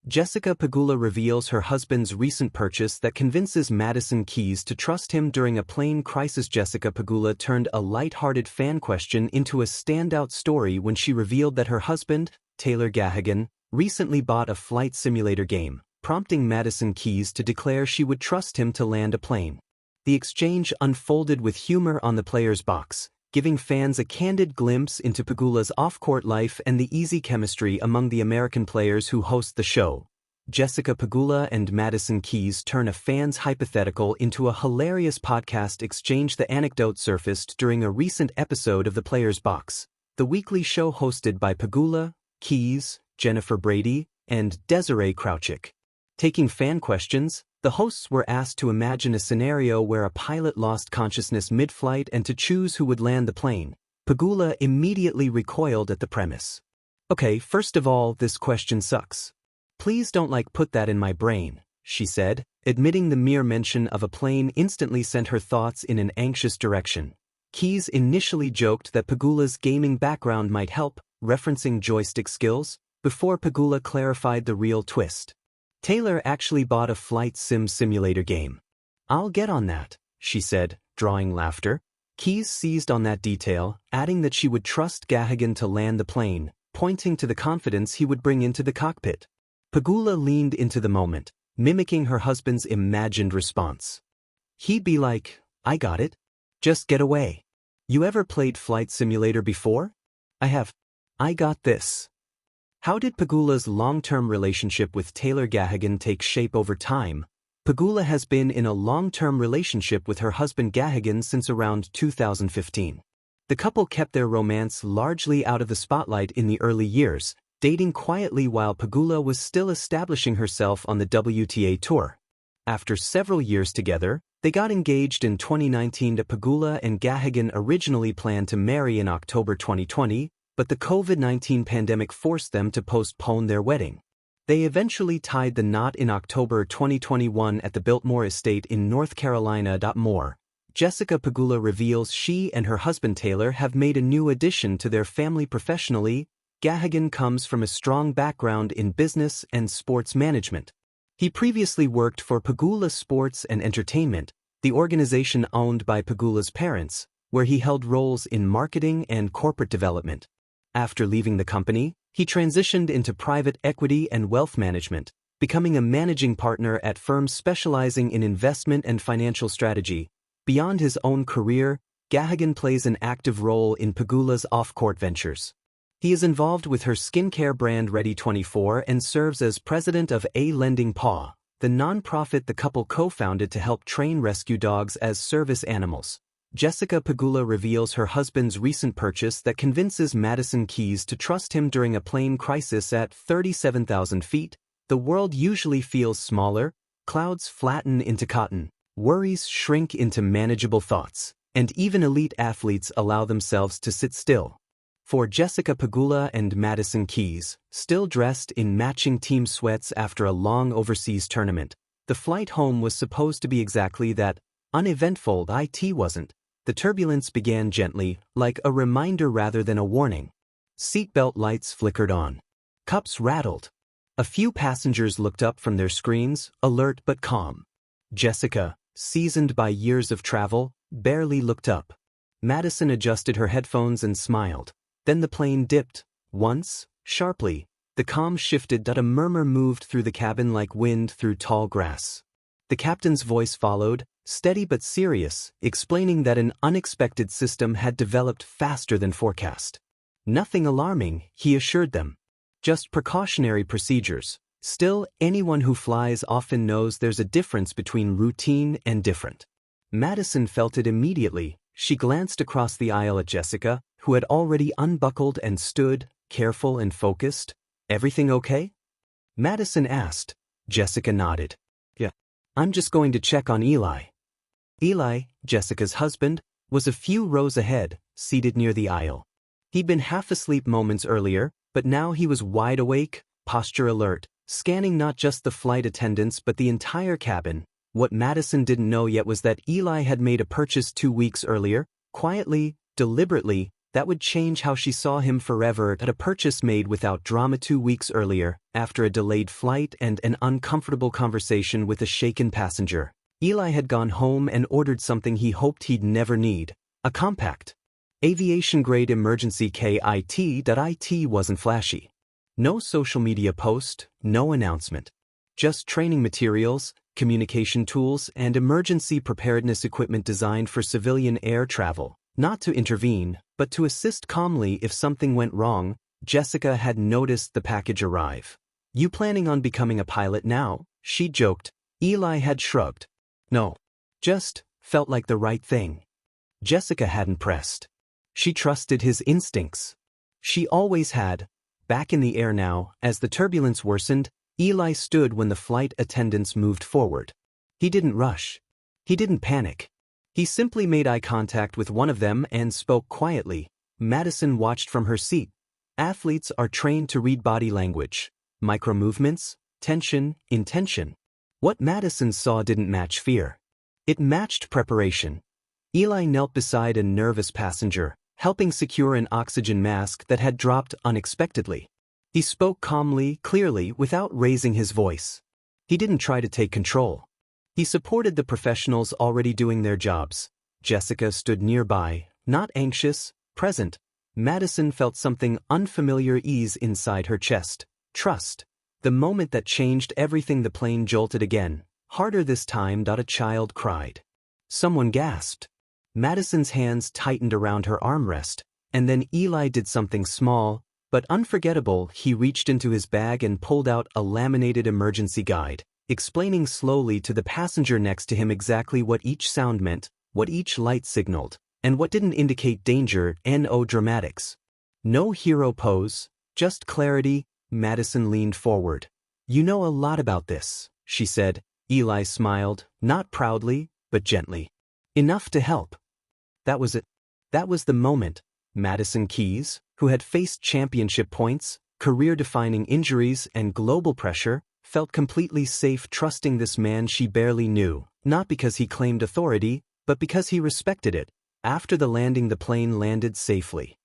Jessica Pegula reveals her husband's recent purchase that convinces Madison Keys to trust him during a plane crisis. Jessica Pegula turned a light-hearted fan question into a standout story when she revealed that her husband, Taylor Gahagan, recently bought a flight simulator game, prompting Madison Keys to declare she would trust him to land a plane. The exchange unfolded with humor on the player's box, giving fans a candid glimpse into Pegula's off-court life and the easy chemistry among the American players who host the show. Jessica Pegula and Madison Keys turn a fan's hypothetical into a hilarious podcast exchange. The anecdote surfaced during a recent episode of The Player's Box, the weekly show hosted by Pegula, Keys, Jennifer Brady, and Desiree Crouchick. Taking fan questions, the hosts were asked to imagine a scenario where a pilot lost consciousness mid-flight and to choose who would land the plane. Pegula immediately recoiled at the premise. "Okay, first of all, this question sucks. Please don't put that in my brain," she said, admitting the mere mention of a plane instantly sent her thoughts in an anxious direction. Keys initially joked that Pegula's gaming background might help, referencing joystick skills, before Pegula clarified the real twist. "Taylor actually bought a flight simulator game. I'll get on that," she said, drawing laughter. Keys seized on that detail, adding that she would trust Gahagan to land the plane, pointing to the confidence he would bring into the cockpit. Pegula leaned into the moment, mimicking her husband's imagined response. He'd be like, "I got it. Just get away. You ever played flight simulator before?" "I have. I got this." How did Pegula's long-term relationship with Taylor Gahagan take shape over time? Pegula has been in a long-term relationship with her husband Gahagan since around 2015. The couple kept their romance largely out of the spotlight in the early years, dating quietly while Pegula was still establishing herself on the WTA Tour. After several years together, they got engaged in 2019. Pegula and Gahagan originally planned to marry in October 2020, but the COVID-19 pandemic forced them to postpone their wedding. They eventually tied the knot in October 2021 at the Biltmore estate in North Carolina. More. Jessica Pegula reveals she and her husband Taylor have made a new addition to their family professionally. Gahagan comes from a strong background in business and sports management. He previously worked for Pegula Sports and Entertainment, the organization owned by Pegula's parents, where he held roles in marketing and corporate development. After leaving the company, he transitioned into private equity and wealth management, becoming a managing partner at firms specializing in investment and financial strategy. Beyond his own career, Gahagan plays an active role in Pegula's off-court ventures. He is involved with her skincare brand Ready24 and serves as president of A Lending Paw, the nonprofit the couple co-founded to help train rescue dogs as service animals. Jessica Pegula reveals her husband's recent purchase that convinces Madison Keys to trust him during a plane crisis. At 37,000 feet, the world usually feels smaller, clouds flatten into cotton, worries shrink into manageable thoughts, and even elite athletes allow themselves to sit still. For Jessica Pegula and Madison Keys, still dressed in matching team sweats after a long overseas tournament, the flight home was supposed to be exactly that, uneventful. It wasn't. The turbulence began gently, like a reminder rather than a warning. Seatbelt lights flickered on. Cups rattled. A few passengers looked up from their screens, alert but calm. Jessica, seasoned by years of travel, barely looked up. Madison adjusted her headphones and smiled. Then the plane dipped, once, sharply. The calm shifted. A murmur moved through the cabin like wind through tall grass. The captain's voice followed, steady but serious, explaining that an unexpected system had developed faster than forecast. Nothing alarming, he assured them. Just precautionary procedures. Still, anyone who flies often knows there's a difference between routine and different. Madison felt it immediately. She glanced across the aisle at Jessica, who had already unbuckled and stood, careful and focused. "Everything okay?" Madison asked. Jessica nodded. "Yeah. I'm just going to check on Eli." Eli, Jessica's husband, was a few rows ahead, seated near the aisle. He'd been half asleep moments earlier, but now he was wide awake, posture alert, scanning not just the flight attendants but the entire cabin. What Madison didn't know yet was that Eli had made a purchase 2 weeks earlier, quietly, deliberately. That would change how she saw him forever. At a purchase made without drama 2 weeks earlier, after a delayed flight and an uncomfortable conversation with a shaken passenger, Eli had gone home and ordered something he hoped he'd never need, a compact aviation-grade emergency kit. It wasn't flashy. No social media post, no announcement. Just training materials, communication tools, and emergency preparedness equipment designed for civilian air travel. Not to intervene, but to assist calmly if something went wrong. Jessica had noticed the package arrive. "You planning on becoming a pilot now?" she joked. Eli had shrugged. "No. Just felt like the right thing." Jessica hadn't pressed. She trusted his instincts. She always had. Back in the air now, as the turbulence worsened, Eli stood when the flight attendants moved forward. He didn't rush. He didn't panic. He simply made eye contact with one of them and spoke quietly. Madison watched from her seat. Athletes are trained to read body language, micro-movements, tension, intention. What Madison saw didn't match fear. It matched preparation. Eli knelt beside a nervous passenger, helping secure an oxygen mask that had dropped unexpectedly. He spoke calmly, clearly, without raising his voice. He didn't try to take control. He supported the professionals already doing their jobs. Jessica stood nearby, not anxious, present. Madison felt something unfamiliar ease inside her chest. Trust. The moment that changed everything. The plane jolted again, harder this time. A child cried. Someone gasped. Madison's hands tightened around her armrest, and then Eli did something small, but unforgettable. He reached into his bag and pulled out a laminated emergency guide, explaining slowly to the passenger next to him exactly what each sound meant, what each light signaled, and what didn't indicate danger. No dramatics. No hero pose, just clarity. Madison leaned forward. "You know a lot about this," she said. Eli smiled, not proudly, but gently. "Enough to help." That was it. That was the moment. Madison Keys, who had faced championship points, career-defining injuries, and global pressure, felt completely safe trusting this man she barely knew, not because he claimed authority, but because he respected it. After the landing, the plane landed safely.